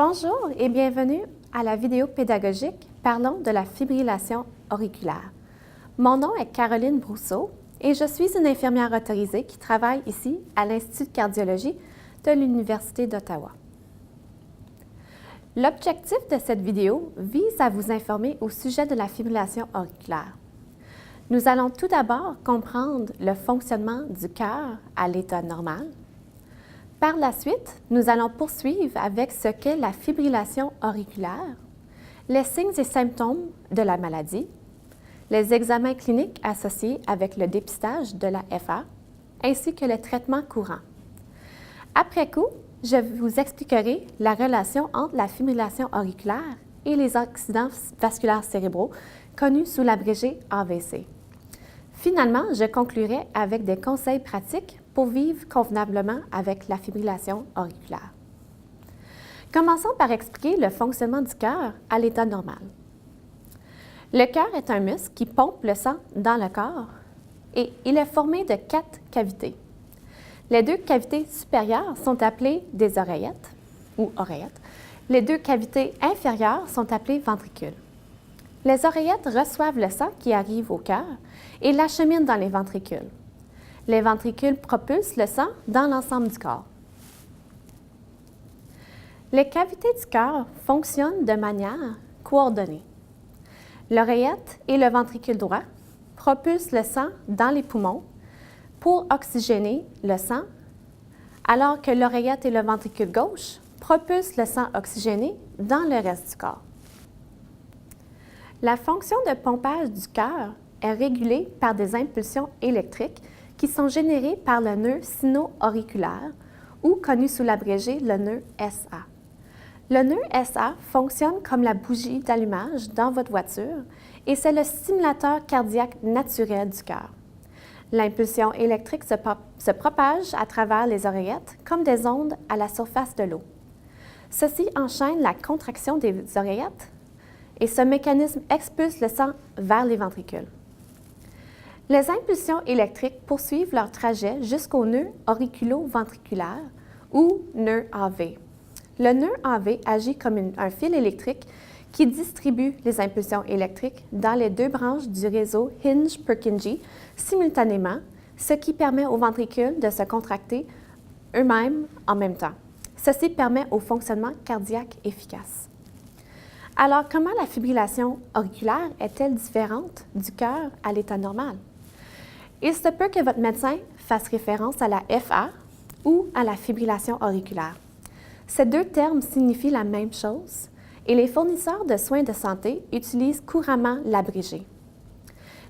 Bonjour et bienvenue à la vidéo pédagogique Parlons de la fibrillation auriculaire. Mon nom est Caroline Brousseau et je suis une infirmière autorisée qui travaille ici à l'Institut de cardiologie de l'Université d'Ottawa. L'objectif de cette vidéo vise à vous informer au sujet de la fibrillation auriculaire. Nous allons tout d'abord comprendre le fonctionnement du cœur à l'état normal. Par la suite, nous allons poursuivre avec ce qu'est la fibrillation auriculaire, les signes et symptômes de la maladie, les examens cliniques associés avec le dépistage de la FA, ainsi que le traitement courant. Après coup, je vous expliquerai la relation entre la fibrillation auriculaire et les accidents vasculaires cérébraux, connus sous l'abrégé AVC. Finalement, je conclurai avec des conseils pratiques pour vivre convenablement avec la fibrillation auriculaire. Commençons par expliquer le fonctionnement du cœur à l'état normal. Le cœur est un muscle qui pompe le sang dans le corps et il est formé de 4 cavités. Les 2 cavités supérieures sont appelées des oreillettes ou oreillettes. Les 2 cavités inférieures sont appelées ventricules. Les oreillettes reçoivent le sang qui arrive au cœur et l'acheminent dans les ventricules. Les ventricules propulsent le sang dans l'ensemble du corps. Les cavités du cœur fonctionnent de manière coordonnée. L'oreillette et le ventricule droit propulsent le sang dans les poumons pour oxygéner le sang, alors que l'oreillette et le ventricule gauche propulsent le sang oxygéné dans le reste du corps. La fonction de pompage du cœur est régulée par des impulsions électriques qui sont générées par le nœud sino-auriculaire ou connu sous l'abrégé le nœud SA. Le nœud SA fonctionne comme la bougie d'allumage dans votre voiture et c'est le stimulateur cardiaque naturel du cœur. L'impulsion électrique se propage à travers les oreillettes comme des ondes à la surface de l'eau. Ceci enchaîne la contraction des oreillettes et ce mécanisme expulse le sang vers les ventricules. Les impulsions électriques poursuivent leur trajet jusqu'au nœud auriculo-ventriculaire ou nœud AV. Le nœud AV agit comme un fil électrique qui distribue les impulsions électriques dans les 2 branches du réseau Hinge-Purkinje simultanément, ce qui permet aux ventricules de se contracter eux-mêmes en même temps. Ceci permet au fonctionnement cardiaque efficace. Alors, comment la fibrillation auriculaire est-elle différente du cœur à l'état normal? Il se peut que votre médecin fasse référence à la FA ou à la fibrillation auriculaire. Ces 2 termes signifient la même chose et les fournisseurs de soins de santé utilisent couramment l'abrégé.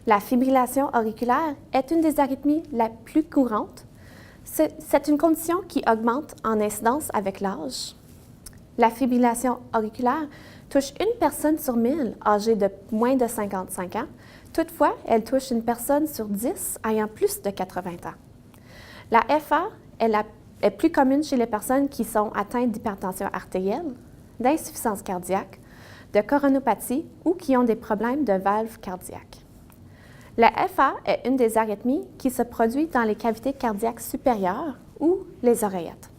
La fibrillation auriculaire est une des arythmies la plus courantes. C'est une condition qui augmente en incidence avec l'âge. La fibrillation auriculaire touche une personne sur 1000 âgée de moins de 55 ans. Toutefois, elle touche une personne sur 10 ayant plus de 80 ans. La FA est plus commune chez les personnes qui sont atteintes d'hypertension artérielle, d'insuffisance cardiaque, de coronopathie ou qui ont des problèmes de valves cardiaques. La FA est une des arythmies qui se produit dans les cavités cardiaques supérieures ou les oreillettes.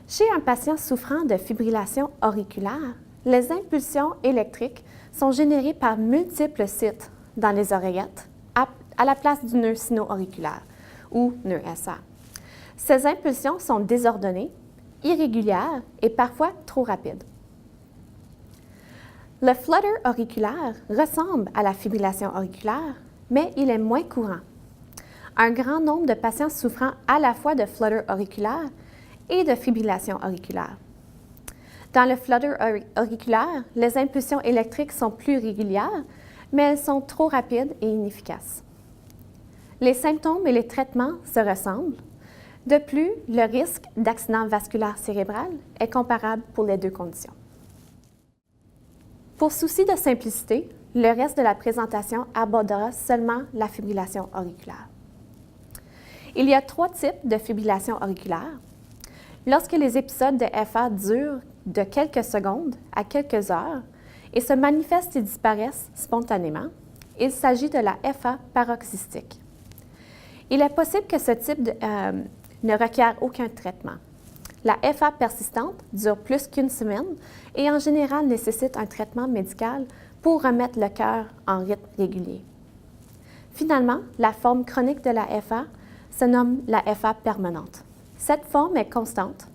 Chez un patient souffrant de fibrillation auriculaire, les impulsions électriques sont générées par multiples sites dans les oreillettes à la place du nœud sino-auriculaire ou nœud SA. Ces impulsions sont désordonnées, irrégulières et parfois trop rapides. Le flutter auriculaire ressemble à la fibrillation auriculaire, mais il est moins courant. Un grand nombre de patients souffrant à la fois de flutter auriculaire et de fibrillation auriculaire. Dans le flutter auriculaire, les impulsions électriques sont plus régulières, mais elles sont trop rapides et inefficaces. Les symptômes et les traitements se ressemblent. De plus, le risque d'accident vasculaire cérébral est comparable pour les 2 conditions. Pour souci de simplicité, le reste de la présentation abordera seulement la fibrillation auriculaire. Il y a 3 types de fibrillation auriculaire. Lorsque les épisodes de FA durent de quelques secondes à quelques heures et se manifestent et disparaissent spontanément, il s'agit de la FA paroxystique. Il est possible que ce type ne requiert aucun traitement. La FA persistante dure plus qu'une semaine et en général nécessite un traitement médical pour remettre le cœur en rythme régulier. Finalement, la forme chronique de la FA se nomme la FA permanente. Cette forme est constante.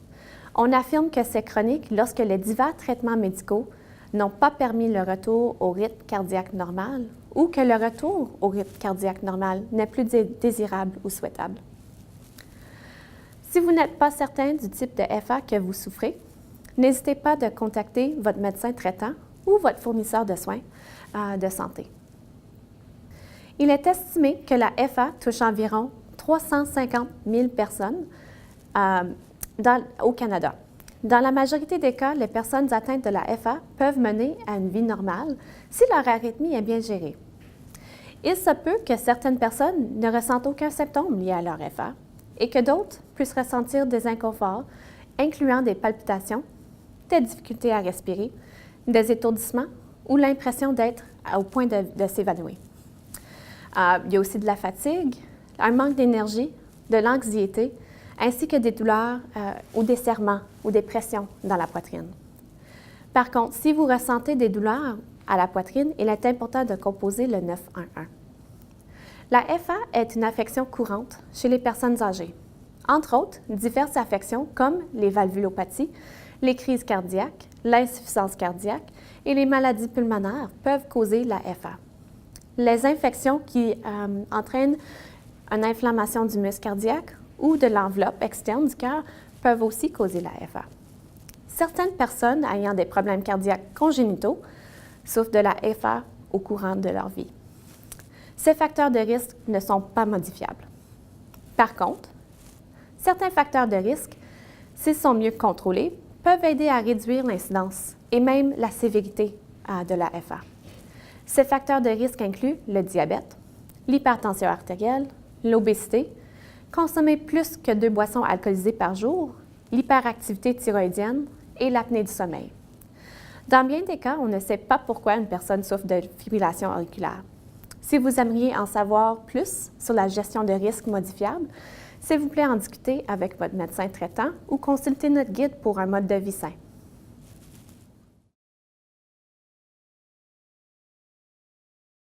On affirme que c'est chronique lorsque les divers traitements médicaux n'ont pas permis le retour au rythme cardiaque normal ou que le retour au rythme cardiaque normal n'est plus désirable ou souhaitable. Si vous n'êtes pas certain du type de FA que vous souffrez, n'hésitez pas à contacter votre médecin traitant ou votre fournisseur de soins de santé. Il est estimé que la FA touche environ 350 000 personnes au Canada. Dans la majorité des cas, les personnes atteintes de la FA peuvent mener à une vie normale si leur arythmie est bien gérée. Il se peut que certaines personnes ne ressentent aucun symptôme lié à leur FA et que d'autres puissent ressentir des inconforts, incluant des palpitations, des difficultés à respirer, des étourdissements ou l'impression d'être au point de s'évanouir. Il y a aussi de la fatigue, un manque d'énergie, de l'anxiété, ainsi que des douleurs ou des serrements ou des pressions dans la poitrine. Par contre, si vous ressentez des douleurs à la poitrine, il est important de composer le 911. La FA est une affection courante chez les personnes âgées. Entre autres, diverses affections comme les valvulopathies, les crises cardiaques, l'insuffisance cardiaque et les maladies pulmonaires peuvent causer la FA. Les infections qui entraînent une inflammation du muscle cardiaque ou de l'enveloppe externe du cœur peuvent aussi causer la FA. Certaines personnes ayant des problèmes cardiaques congénitaux souffrent de la FA au courant de leur vie. Ces facteurs de risque ne sont pas modifiables. Par contre, certains facteurs de risque, s'ils sont mieux contrôlés, peuvent aider à réduire l'incidence et même la sévérité de la FA. Ces facteurs de risque incluent le diabète, l'hypertension artérielle, l'obésité, consommer plus que 2 boissons alcoolisées par jour, l'hyperactivité thyroïdienne et l'apnée du sommeil. Dans bien des cas, on ne sait pas pourquoi une personne souffre de fibrillation auriculaire. Si vous aimeriez en savoir plus sur la gestion de risques modifiables, s'il vous plaît, en discuter avec votre médecin traitant ou consultez notre guide pour un mode de vie sain.